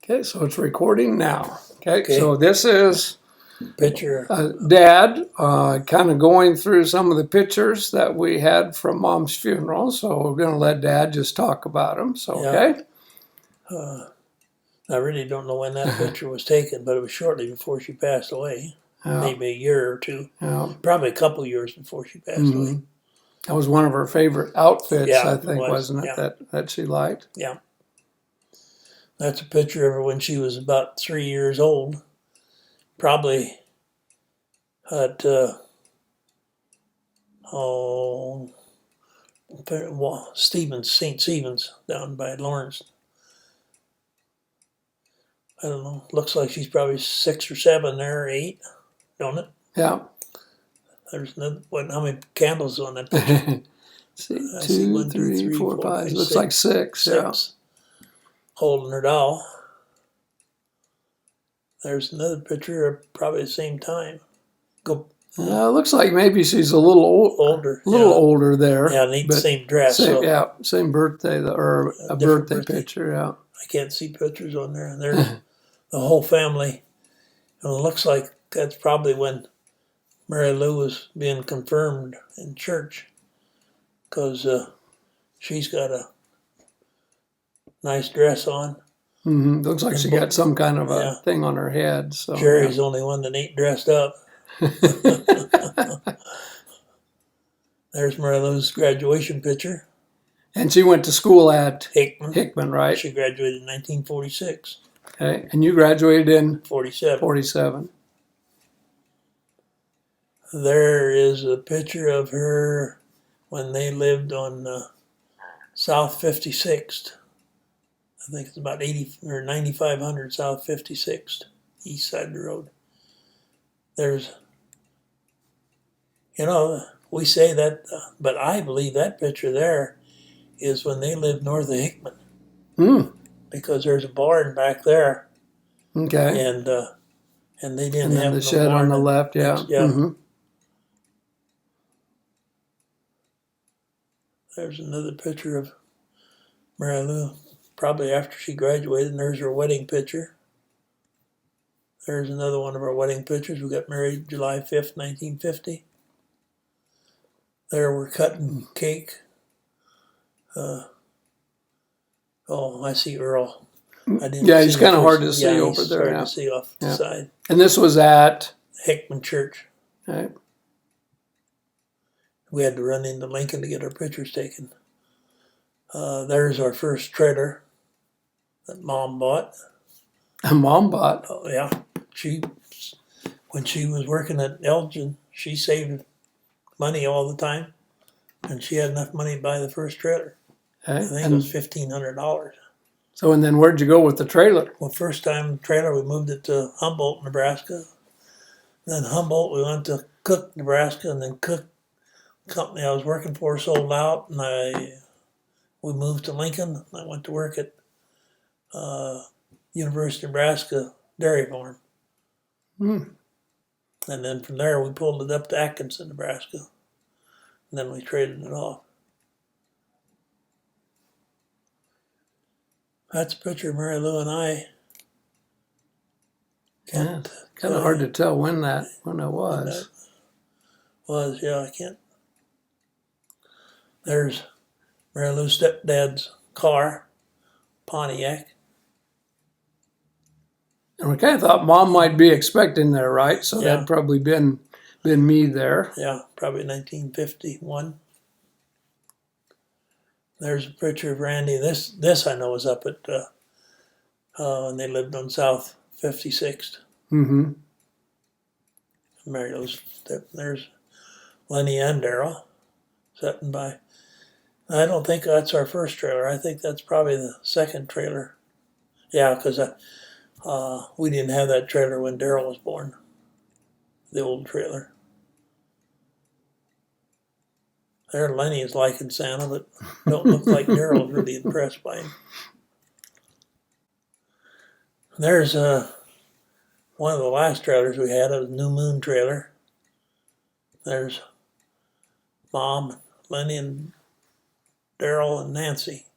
Okay, so it's recording now. Okay, so this is Picture. Dad kind of going through some of the pictures that we had from Mom's funeral. So we're going to let Dad just talk about them. So, okay? I really don't know when that picture was taken, but it was shortly before she passed away. Maybe a year or two. Probably a couple years before she passed away. That was one of her favorite outfits, Yeah, I think, wasn't it, that she liked? Yeah. That's a picture of her when she was about 3 years old. Probably at, St. Stephen's down by Lawrence. I don't know. Looks like she's probably 6 or 7 there, or 8, don't it? Yeah. There's no, how many candles on that picture? See, 2, 3, 4, 5. It looks like 6. Yeah. Holding her doll. There's another picture of probably the same time. Looks like maybe she's a little older. Older there. Yeah, the same dress. Same birthday or a birthday picture. Yeah. I can't see pictures on there. And there's the whole family. And it looks like that's probably when Mary Lou was being confirmed in church, because she's got a nice dress on. Looks like she got some kind of a thing on her head. So Jerry's the only one that ain't dressed up. There's Mary Lou's graduation picture. And she went to school at Hickman, right? She graduated in 1946. Okay, and you graduated in 47. There is a picture of her when they lived on South 56th. I think it's about 80 or 9500 South 56th, east side of the road. There's, we say that, but I believe that picture there is when they lived north of Hickman. Because there's a barn back there. Okay. And they didn't have the shed on the left, yeah. There's another picture of Mary Lou, probably after she graduated, and there's her wedding picture. There's another one of our wedding pictures. We got married July 5th, 1950. There we're cutting cake. I see Earl. He's kind of hard to see over there. Hard to see off the side. And this was at Hickman Church. Okay. We had to run into Lincoln to get our pictures taken. There's our first trailer that Mom bought. Mom bought? Oh, yeah. When she was working at Elgin, she saved money all the time, and she had enough money to buy the first trailer. Okay. I think it was $1,500. So, and then where'd you go with the trailer? Well, first time trailer, we moved it to Humboldt, Nebraska. Then Humboldt, we went to Cook, Nebraska, and then Cook company I was working for sold out, and we moved to Lincoln. I went to work at University of Nebraska Dairy Farm. And then from there, we pulled it up to Atkinson, Nebraska. And then we traded it off. That's a picture of Mary Lou and I. Kind of hard to tell when it was. I can't. There's Mary Lou's stepdad's car, Pontiac. And we kind of thought Mom might be expecting there, right? So that'd probably been me there. Yeah, probably 1951. There's a picture of Randy. This I know was up at when they lived on South 56th. Mary Lou's. There's Lenny and Daryl sitting by. I don't think that's our first trailer. I think that's probably the second trailer. Yeah, because we didn't have that trailer when Daryl was born. The old trailer. There, Lenny is liking Santa, but don't look like Daryl's really impressed by him. There's one of the last trailers we had, a New Moon trailer. There's Mom, Lenny, and Daryl and Nancy.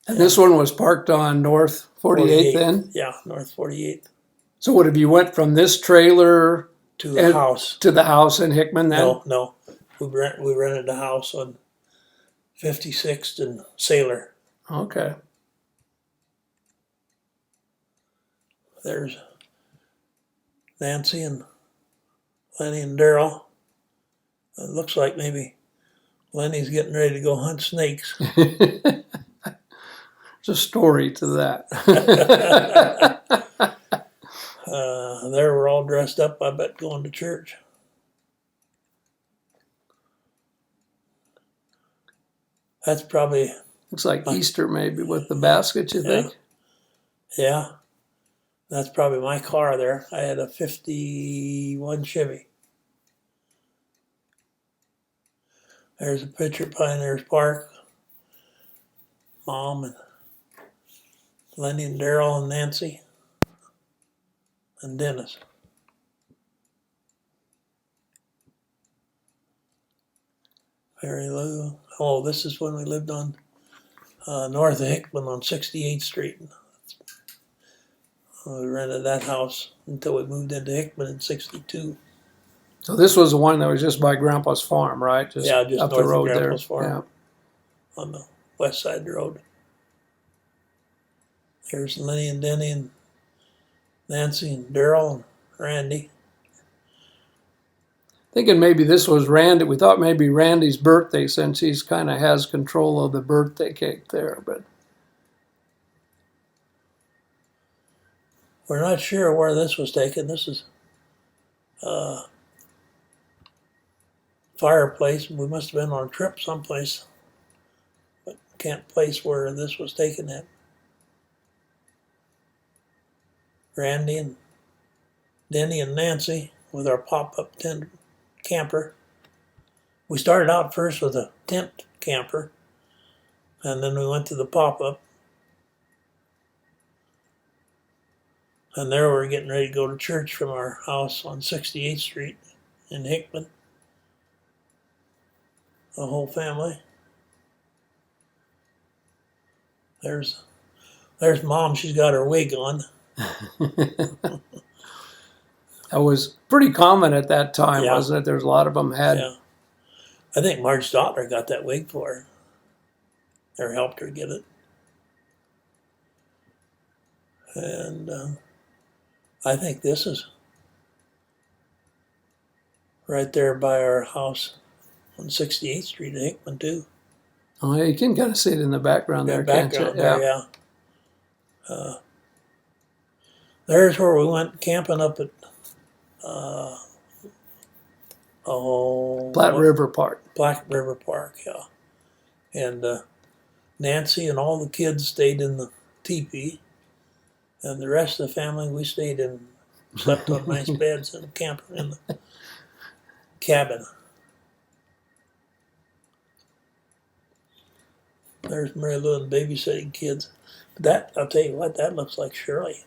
And this one was parked on North 48th then? Yeah, North 48th. So what, if you went from this trailer To the house. to the house in Hickman then? No. We rented a house on 56th and Sailor. Okay. There's Nancy and Lenny and Daryl. It looks like maybe Lenny's getting ready to go hunt snakes. There's a story to that. There we're all dressed up, I bet, going to church. That's probably... Looks like Easter maybe with the basket, you think? Yeah. That's probably my car there. I had a 51 Chevy. There's a picture of Pioneers Park. Mom and Lenny and Daryl and Nancy and Dennis. Mary Lou. Oh, this is when we lived on north of Hickman on 68th Street. We rented that house until we moved into Hickman in 62. So this was the one that was just by Grandpa's farm, right? Just up north the road of Grandpa's there. farm. Yeah. On the west side of the road. There's Lenny and Denny and Nancy and Daryl and Randy. Thinking maybe this was Randy. We thought maybe Randy's birthday, since he's kind of has control of the birthday cake there, but we're not sure where this was taken. This is fireplace. We must have been on a trip someplace, but can't place where this was taken at. Randy and Denny and Nancy with our pop-up tent camper. We started out first with a tent camper, and then we went to the pop-up. And there we were getting ready to go to church from our house on 68th Street in Hickman. The whole family. There's Mom. She's got her wig on. that was pretty common at that time, Yeah. wasn't it? There's a lot of them had. Yeah. I think Marge Stotler got that wig for her, or helped her get it. And I think this is right there by our house on 68th Street in Hickman too. Oh, yeah, you can kind of see it in the background there, can't you? Background there, yeah. There's where we went camping up at Platte River Park. Platte River Park, yeah. And Nancy and all the kids stayed in the teepee, and the rest of the family, we stayed in, slept on nice beds in the camper, in the cabin. There's Mary Lou and babysitting kids. But that, I'll tell you what, that looks like Shirley.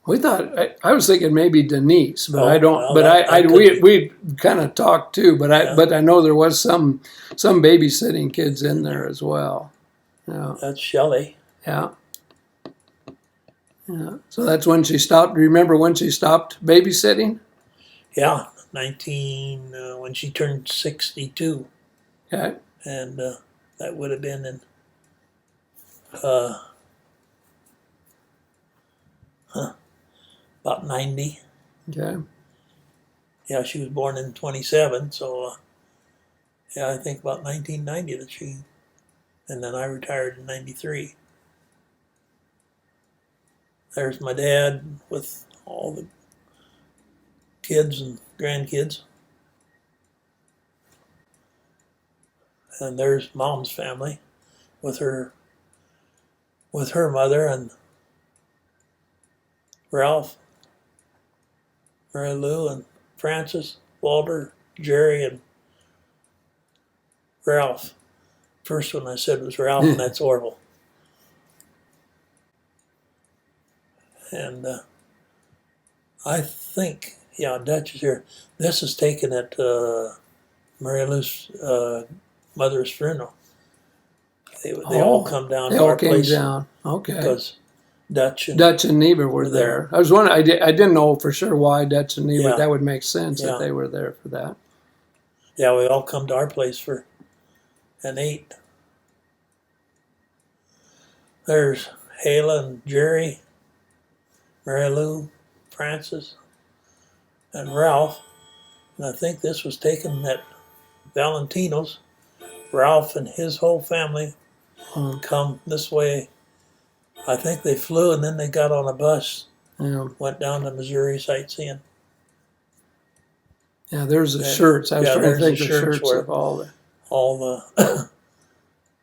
We thought, I was thinking maybe Denise, but Oh, I don't. well, but that could be. we kind of talked too. But Yeah. but I know there was some babysitting kids in there as well. Yeah, That's Shelley. yeah, yeah. So that's when she stopped. Do you remember when she stopped babysitting? Yeah, when she turned 62. Okay. And that would have been in about 90. Okay. Yeah, she was born in 27, so yeah, I think about 1990 that she, and then I retired in 93. There's my dad with all the kids and grandkids. And there's Mom's family with her mother and Ralph, Mary Lou, and Francis, Walter, Jerry, and Ralph. First one I said was Ralph, and that's Orville. And I think, yeah, Dutch is here. This is taken at Mary Lou's mother's funeral. They all come down They to all our came place down. Okay. because Dutch and Dutch and Neva were there. I was wondering. I didn't know for sure why Dutch and Neva. Yeah. That would make sense Yeah. that they were there for that. yeah, we all come to our place for and ate. There's Hayla and Jerry, Mary Lou, Francis, and Ralph. And I think this was taken at Valentino's. Ralph and his whole family come this way. I think they flew and then they got on a bus, Yeah. went down to Missouri sightseeing. Yeah. There's the shirts. I was trying to there's think the of shirts shirts where of all the. all the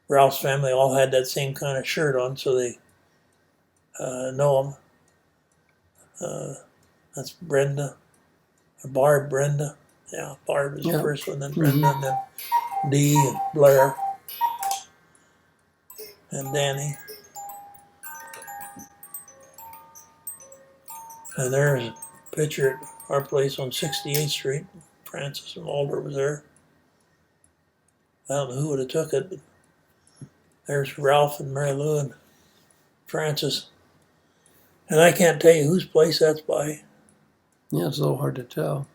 Ralph's family all had that same kind of shirt on, so they know them. That's Brenda, Brenda. Yeah, Barb is the first one, then Brenda, and then Dee and Blair and Danny. And there's a picture at our place on 68th Street. Francis and Walter was there. I don't know who would have took it, but there's Ralph and Mary Lou and Francis. And I can't tell you whose place that's by. Yeah, it's a little hard to tell.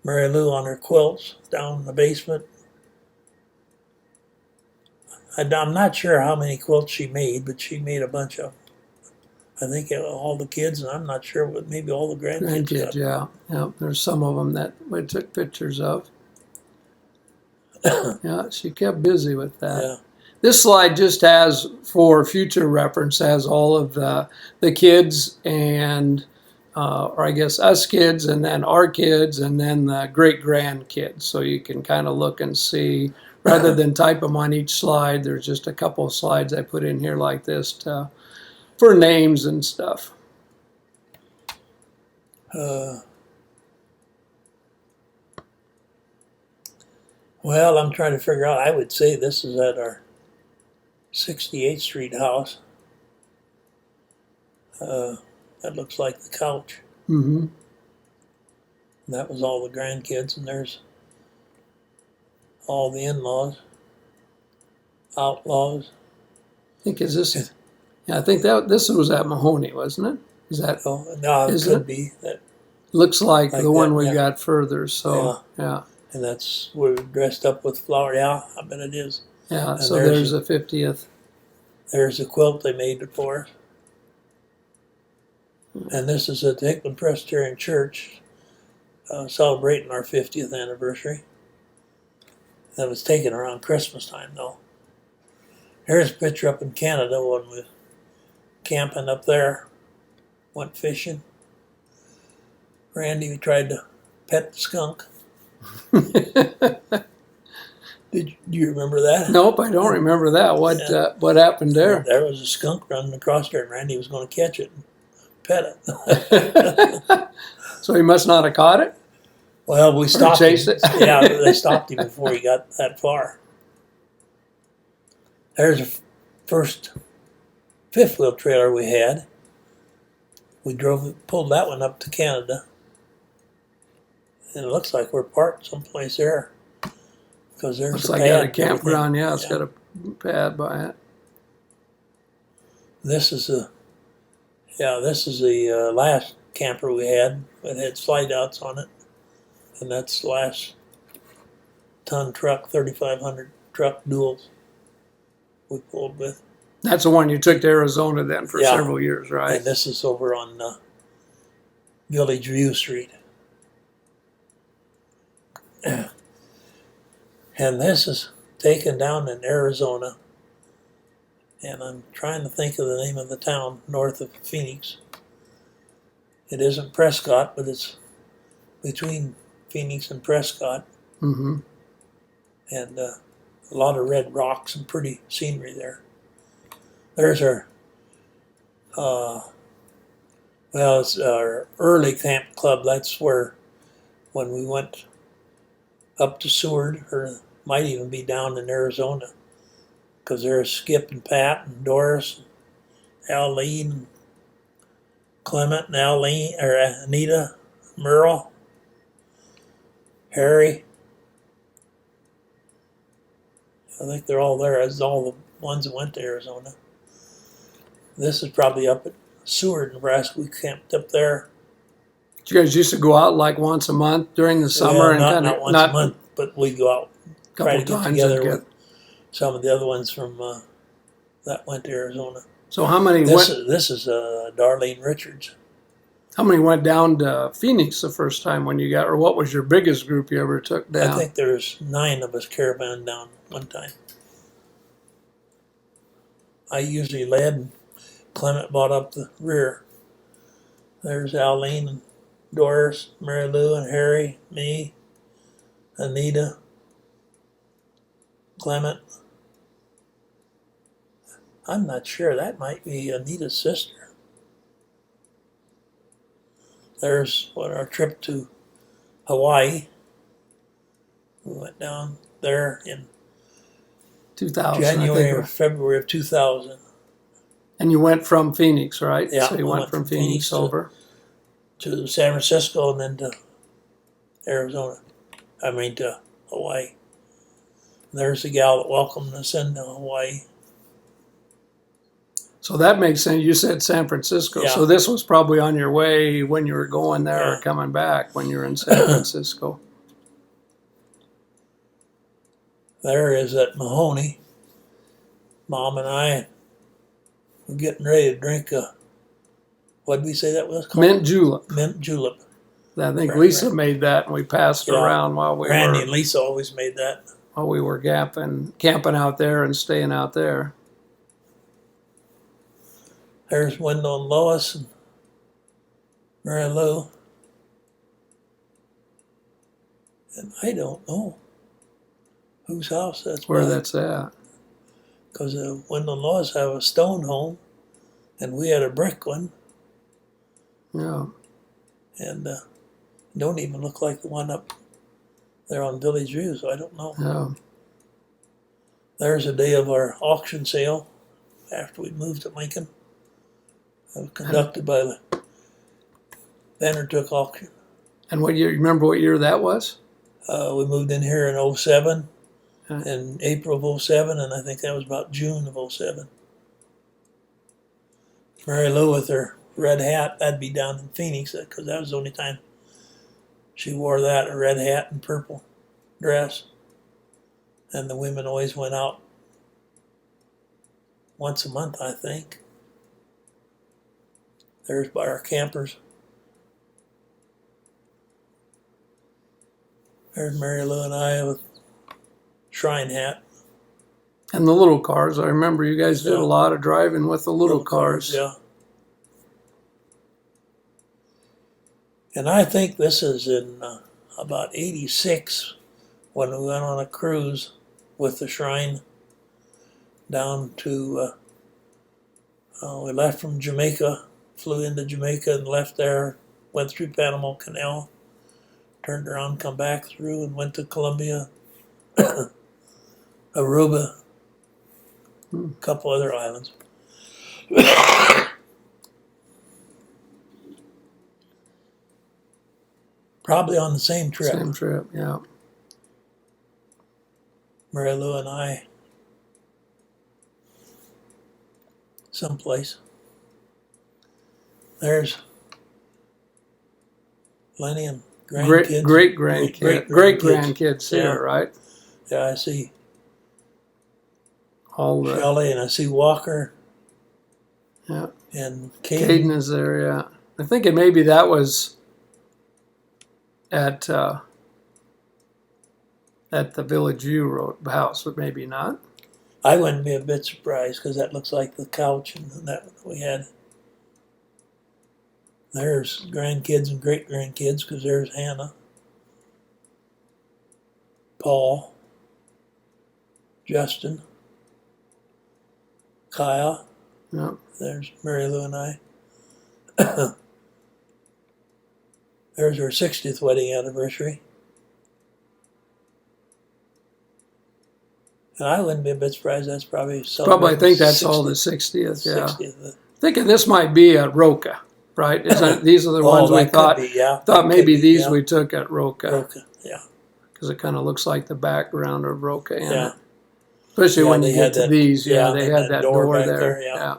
Mary Lou on her quilts down in the basement. I'm not sure how many quilts she made, but she made a bunch of them. I think all the kids, and I'm not sure, but maybe all the grandkids. Yeah. There's some of them that we took pictures of. Yeah, she kept busy with that. Yeah. This slide just has, for future reference, has all of the kids and, or I guess us kids, and then our kids, and then the great grandkids. So you can kind of look and see, rather than type them on each slide. There's just a couple of slides I put in here like this for names and stuff. Well, I'm trying to figure out. I would say this is at our 68th Street house. That looks like the couch. Mm-hmm. And that was all the grandkids, and there's all the in-laws, outlaws. I think is this. Yeah, I think that this was at Mahoney, wasn't it? Is that? Oh, no, it could be that. Looks like the one we yeah. got further. So yeah. And that's we're dressed up with flower. Yeah, I bet it is. Yeah. And So there's the 50th. There's a quilt they made it for us. And this is at the Hickman Presbyterian Church, celebrating our 50th anniversary. That was taken around Christmas time, though. Here's a picture up in Canada when we were camping up there, went fishing. Randy tried to pet the skunk. Do you remember that? Nope, I don't remember that. What happened there? There was a skunk running across there, and Randy was going to catch it and pet it. So he must not have caught it? Well, we stopped him. Chased it? Yeah, they stopped him before he got that far. There's the first fifth wheel trailer we had. We pulled that one up to Canada. And it looks like we're parked someplace there. Because there's Looks a like pad. got a campground. Yeah, it's got a pad by it. This is the last camper we had. It had slide outs on it. And that's the last ton truck, 3,500 truck duals we pulled with. That's the one you took to Arizona then for several years, right? And this is over on Village View Street. And this is taken down in Arizona. And I'm trying to think of the name of the town north of Phoenix. It isn't Prescott, but it's between Phoenix and Prescott. Mm-hmm. And a lot of red rocks and pretty scenery there. There's our, it's our early camp club. That's where, when we went up to Seward, or might even be down in Arizona, because there's Skip and Pat and Doris, Aline, and Clement and Aline, or Anita, Merle, Harry. I think they're all there. As all the ones that went to Arizona. This is probably up at Seward, Nebraska. We camped up there. You guys used to go out like once a month during the summer, and kind Not of once a month, but we go out, a try couple to get times together and with some of the other ones from that went to Arizona. So how many This went? is Darlene Richards. How many went down to Phoenix the first time when you got, or what was your biggest group you ever took down? I think there's 9 of us caravan down one time. I usually led, and Clement brought up the rear. There's Aline and Doris, Mary Lou and Harry, me, Anita, Clement. I'm not sure. That might be Anita's sister. There's our trip to Hawaii. We went down there in 2000, January or February of 2000. And you went from Phoenix, right? Yeah, So you we went from Phoenix over to San Francisco and then to Arizona. I mean to Hawaii. There's the gal that welcomed us into Hawaii. So that makes sense. You said San Francisco. Yeah. So this was probably on your way when you were going there or Yeah. coming back when you were in San Francisco. There is at Mahoney. Mom and I were getting ready to drink a, what did we say that was called? Mint julep. Mint julep. I think Right, Lisa right. made that, and we passed it Yeah. around while we Randy were and Lisa always made that. camping out there and staying out there. There's Wendell and Lois and Mary Lou. And I don't know whose house that's Where by. that's at. Because Wendell and Lois have a stone home, and we had a brick one, Yeah. and don't even look like the one up there on Village View, so I don't know. Yeah. There's a day of our auction sale after we moved to Lincoln. It was conducted by the Vandertook auction. And what year? You remember what year that was? We moved in here in '07, Okay. in April of '07, and I think that was about June of '07. Mary Lou with her red hat, that'd be down in Phoenix, because that was the only time she wore that, a red hat and purple dress. And the women always went out once a month, I think. There's by our campers. There's Mary Lou and I with shrine hat. And the little cars. I remember you guys did Yeah. a lot of driving with the little cars. Yeah. And I think this is in about '86 when we went on a cruise with the shrine down to, we left from Jamaica, flew into Jamaica and left there, went through Panama Canal, turned around, come back through and went to Colombia, Aruba, a couple other islands. Probably on the same trip. Same trip, yeah. Mary Lou and I, someplace. There's Lenny and grandkids. Great grandkids Yeah. here, right? Yeah, I see All the Shelley and I see Walker yeah. and Caden Caden. is there, yeah. I'm thinking maybe that was at the Village View Road house, but maybe not. I wouldn't be a bit surprised because that looks like the couch and that we had. There's grandkids and great grandkids because there's Hannah, Paul, Justin, Kyle. Yeah. There's Mary Lou and I. There's our 60th wedding anniversary. And I wouldn't be a bit surprised that's probably I think that's 60th, all the 60th, yeah. 60th. Thinking this might be at Roca, right? Isn't these are the ones we that thought could be, yeah. thought That maybe could be, these yeah. we took at Roca Roca, yeah. because it kind of looks like the background of Roca in Yeah. it. Especially Yeah, when they you get had to that- these, yeah, they and had that that door door back there. there, yeah.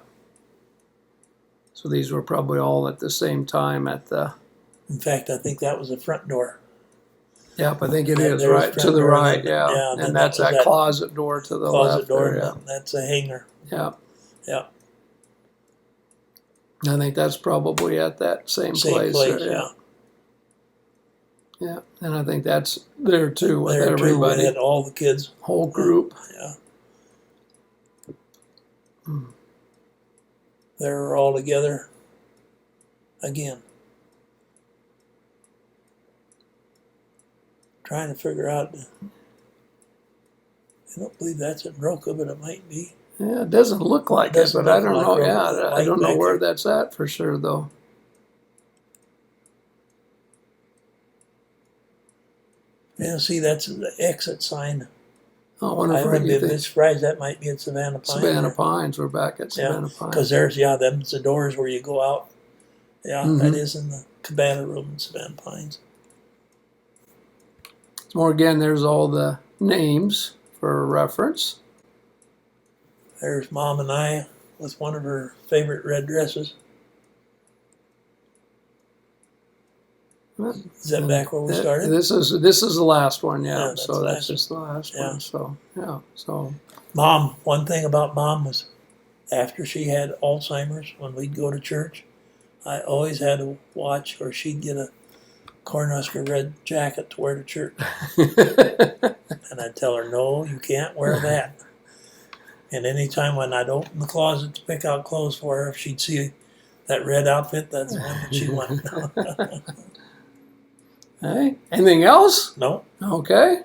So these were probably all at the same time at the. In fact, I think that was the front door. Yep, I think it There's is right front to the door, and right. then- Yeah, yeah, and then and that that's was that that closet door to the closet left door, there. Yeah, and that's a hanger. yeah. Yeah, I think that's probably at that same place. place, there, yeah. Yeah, and I think that's there too with There too, everybody, we had all the kids. whole group. Yeah. Hmm. They were all together again. Trying to figure out. I don't believe that's at Roca, but it might be. Yeah, it doesn't look like it, doesn't but I look don't like know. Roca, Yeah, that I don't light know back where there. that's at for sure though. Yeah, see, that's the exit sign. I wonder I if wouldn't be you a bit think surprised that might be at Savannah Pines. Savannah Pines. We're back at Savannah Pines. Because there's, them's the doors where you go out. Yeah, Mhm. that is in the cabana room in Savannah Pines. So again, there's all the names for reference. There's Mom and I with one of her favorite red dresses. Is that back where we started? This is the last one, Yeah, yeah. that's So the that's last just the last Yeah. one. So yeah. So Mom, one thing about Mom was after she had Alzheimer's, when we'd go to church, I always had to watch, or she'd get a Cornhusker red jacket to wear to church. And I'd tell her, no, you can't wear that. And anytime when I'd open the closet to pick out clothes for her, if she'd see that red outfit, that's the one that she wanted. Hey, anything else? No. Okay.